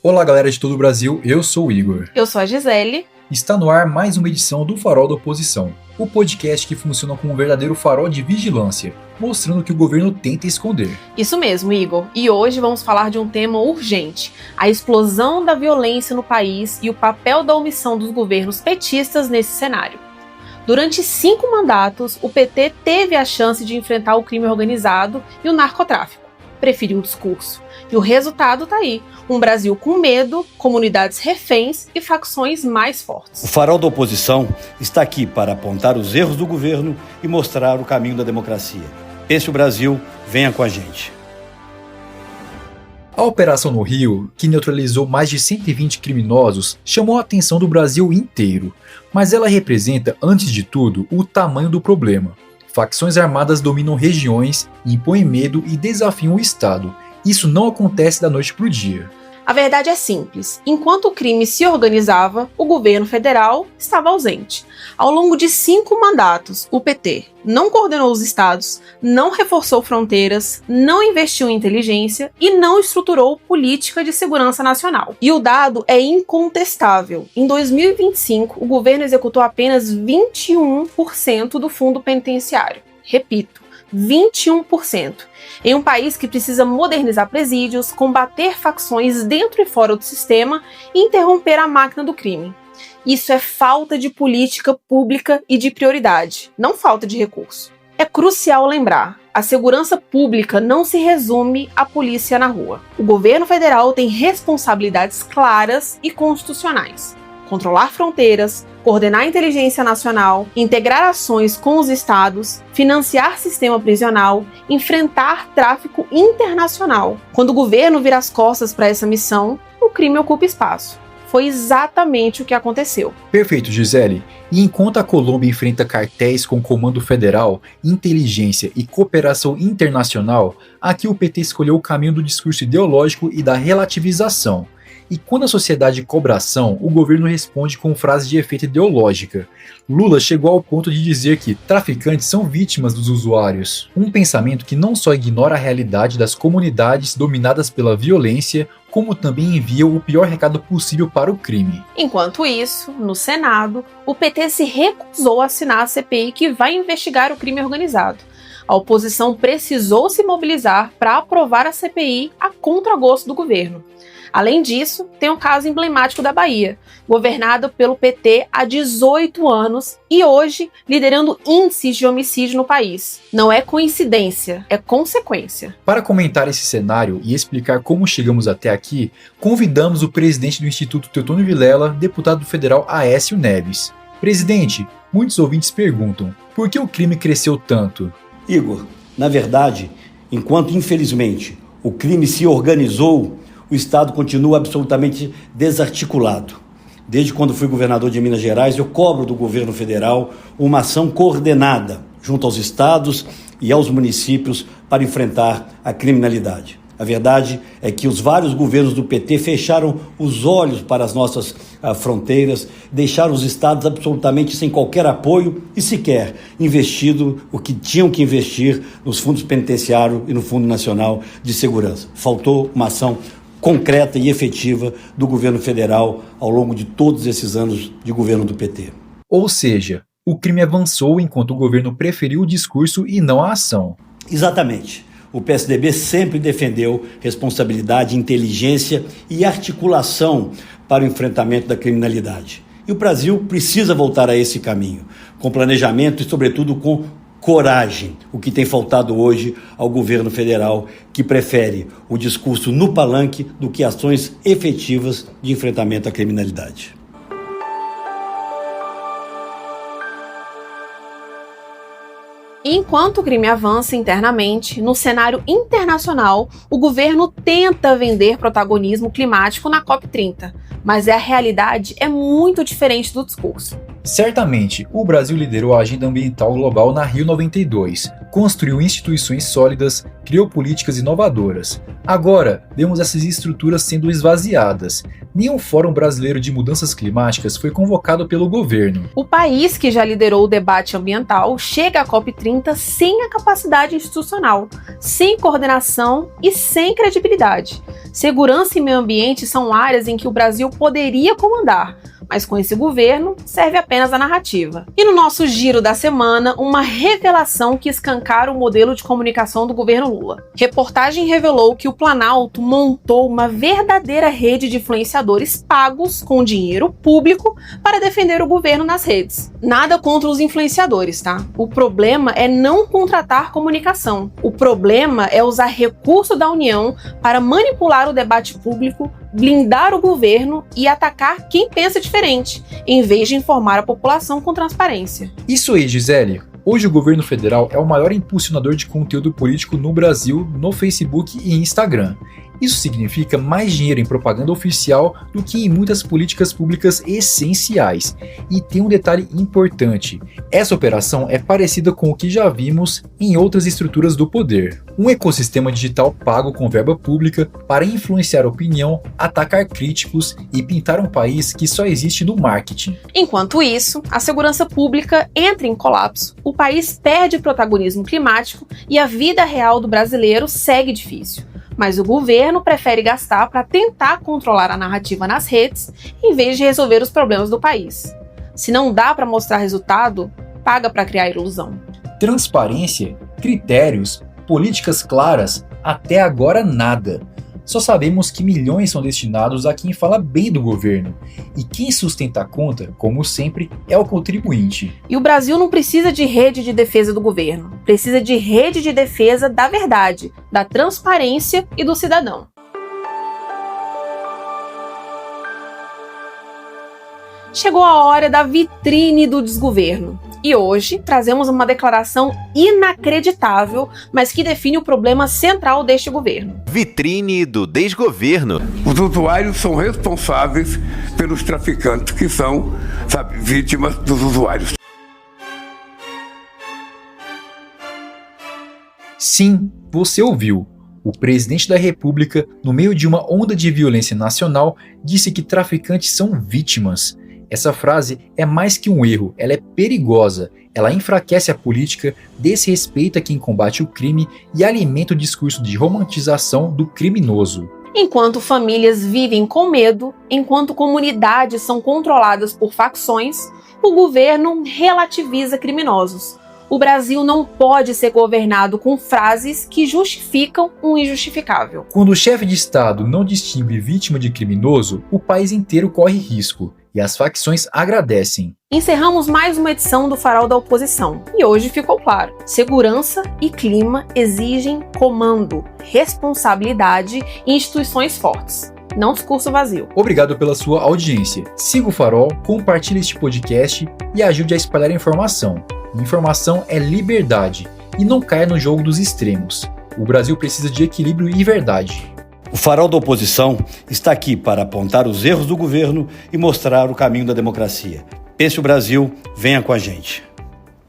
Olá galera de todo o Brasil, eu sou o Igor. Eu sou a Gisele. Está no ar mais uma edição do Farol da Oposição, o podcast que funciona como um verdadeiro farol de vigilância, mostrando que o governo tenta esconder. Isso mesmo, Igor. E hoje vamos falar de um tema urgente, a explosão da violência no país e o papel da omissão dos governos petistas nesse cenário. Durante 5 mandatos, o PT teve a chance de enfrentar o crime organizado e o narcotráfico. Preferiu o discurso. E o resultado tá aí. Um Brasil com medo, comunidades reféns e facções mais fortes. O Farol da Oposição está aqui para apontar os erros do governo e mostrar o caminho da democracia. Pense o Brasil, venha com a gente. A operação no Rio, que neutralizou mais de 120 criminosos, chamou a atenção do Brasil inteiro. Mas ela representa, antes de tudo, o tamanho do problema. Facções armadas dominam regiões, impõem medo e desafiam o Estado. Isso não acontece da noite para o dia. A verdade é simples. Enquanto o crime se organizava, o governo federal estava ausente. Ao longo de 5 mandatos, o PT não coordenou os estados, não reforçou fronteiras, não investiu em inteligência e não estruturou política de segurança nacional. E o dado é incontestável. Em 2025, o governo executou apenas 21% do fundo penitenciário. Repito, 21%. Em um país que precisa modernizar presídios, combater facções dentro e fora do sistema e interromper a máquina do crime. Isso é falta de política pública e de prioridade, não falta de recurso. É crucial lembrar, a segurança pública não se resume à polícia na rua. O governo federal tem responsabilidades claras e constitucionais. Controlar fronteiras, coordenar a inteligência nacional, integrar ações com os estados, financiar sistema prisional, enfrentar tráfico internacional. Quando o governo vira as costas para essa missão, o crime ocupa espaço. Foi exatamente o que aconteceu. Perfeito, Gisele. E enquanto a Colômbia enfrenta cartéis com comando federal, inteligência e cooperação internacional, aqui o PT escolheu o caminho do discurso ideológico e da relativização. E quando a sociedade cobra ação, o governo responde com frases de efeito ideológica. Lula chegou ao ponto de dizer que traficantes são vítimas dos usuários. Um pensamento que não só ignora a realidade das comunidades dominadas pela violência, como também envia o pior recado possível para o crime. Enquanto isso, no Senado, o PT se recusou a assinar a CPI que vai investigar o crime organizado. A oposição precisou se mobilizar para aprovar a CPI a contragosto do governo. Além disso, tem um caso emblemático da Bahia, governado pelo PT há 18 anos e hoje liderando índices de homicídio no país. Não é coincidência, é consequência. Para comentar esse cenário e explicar como chegamos até aqui, convidamos o presidente do Instituto Teotônio Vilela, deputado federal Aécio Neves. Presidente, muitos ouvintes perguntam, por que o crime cresceu tanto? Igor, na verdade, enquanto infelizmente o crime se organizou, o Estado continua absolutamente desarticulado. Desde quando fui governador de Minas Gerais, eu cobro do governo federal uma ação coordenada junto aos estados e aos municípios para enfrentar a criminalidade. A verdade é que os vários governos do PT fecharam os olhos para as nossas fronteiras, deixaram os estados absolutamente sem qualquer apoio e sequer investido o que tinham que investir nos fundos penitenciários e no Fundo Nacional de Segurança. Faltou uma ação concreta e efetiva do governo federal ao longo de todos esses anos de governo do PT. Ou seja, o crime avançou enquanto o governo preferiu o discurso e não a ação. Exatamente. O PSDB sempre defendeu responsabilidade, inteligência e articulação para o enfrentamento da criminalidade. E o Brasil precisa voltar a esse caminho, com planejamento e, sobretudo, com coragem, o que tem faltado hoje ao governo federal, que prefere o discurso no palanque do que ações efetivas de enfrentamento à criminalidade. Enquanto o crime avança internamente, no cenário internacional, o governo tenta vender protagonismo climático na COP30, mas a realidade é muito diferente do discurso. Certamente, o Brasil liderou a agenda ambiental global na Rio 92, construiu instituições sólidas, criou políticas inovadoras. Agora, vemos essas estruturas sendo esvaziadas. Nenhum Fórum Brasileiro de Mudanças Climáticas foi convocado pelo governo. O país que já liderou o debate ambiental chega à COP30 sem a capacidade institucional, sem coordenação e sem credibilidade. Segurança e meio ambiente são áreas em que o Brasil poderia comandar, mas com esse governo serve apenas a narrativa. E no nosso giro da semana, uma revelação que escancara o modelo de comunicação do governo Lula. Reportagem revelou que o Planalto montou uma verdadeira rede de influenciadores pagos com dinheiro público para defender o governo nas redes. Nada contra os influenciadores, tá? O problema é não contratar comunicação. O problema é usar recurso da União para manipular o debate público, blindar o governo e atacar quem pensa diferente, em vez de informar a população com transparência. Isso aí, Gisele. Hoje o governo federal é o maior impulsionador de conteúdo político no Brasil, no Facebook e Instagram. Isso significa mais dinheiro em propaganda oficial do que em muitas políticas públicas essenciais. E tem um detalhe importante: essa operação é parecida com o que já vimos em outras estruturas do poder. Um ecossistema digital pago com verba pública para influenciar a opinião, atacar críticos e pintar um país que só existe no marketing. Enquanto isso, a segurança pública entra em colapso, o país perde protagonismo climático e a vida real do brasileiro segue difícil. Mas o governo prefere gastar para tentar controlar a narrativa nas redes, em vez de resolver os problemas do país. Se não dá para mostrar resultado, paga para criar ilusão. Transparência, critérios, políticas claras, até agora nada. Só sabemos que milhões são destinados a quem fala bem do governo. E quem sustenta a conta, como sempre, é o contribuinte. E o Brasil não precisa de rede de defesa do governo. Precisa de rede de defesa da verdade, da transparência e do cidadão. Chegou a hora da vitrine do desgoverno. E hoje trazemos uma declaração inacreditável, mas que define o problema central deste governo. Vitrine do desgoverno. Os usuários são responsáveis pelos traficantes que são, vítimas dos usuários. Sim, você ouviu. O presidente da República, no meio de uma onda de violência nacional, disse que traficantes são vítimas. Essa frase é mais que um erro, ela é perigosa. Ela enfraquece a política, desrespeita quem combate o crime e alimenta o discurso de romantização do criminoso. Enquanto famílias vivem com medo, enquanto comunidades são controladas por facções, o governo relativiza criminosos. O Brasil não pode ser governado com frases que justificam o injustificável. Quando o chefe de Estado não distingue vítima de criminoso, o país inteiro corre risco. E as facções agradecem. Encerramos mais uma edição do Farol da Oposição. E hoje ficou claro: segurança e clima exigem comando, responsabilidade e instituições fortes. Não discurso vazio. Obrigado pela sua audiência. Siga o Farol, compartilhe este podcast e ajude a espalhar a informação. Informação é liberdade e não caia no jogo dos extremos. O Brasil precisa de equilíbrio e verdade. O Farol da Oposição está aqui para apontar os erros do governo e mostrar o caminho da democracia. Pense o Brasil, venha com a gente.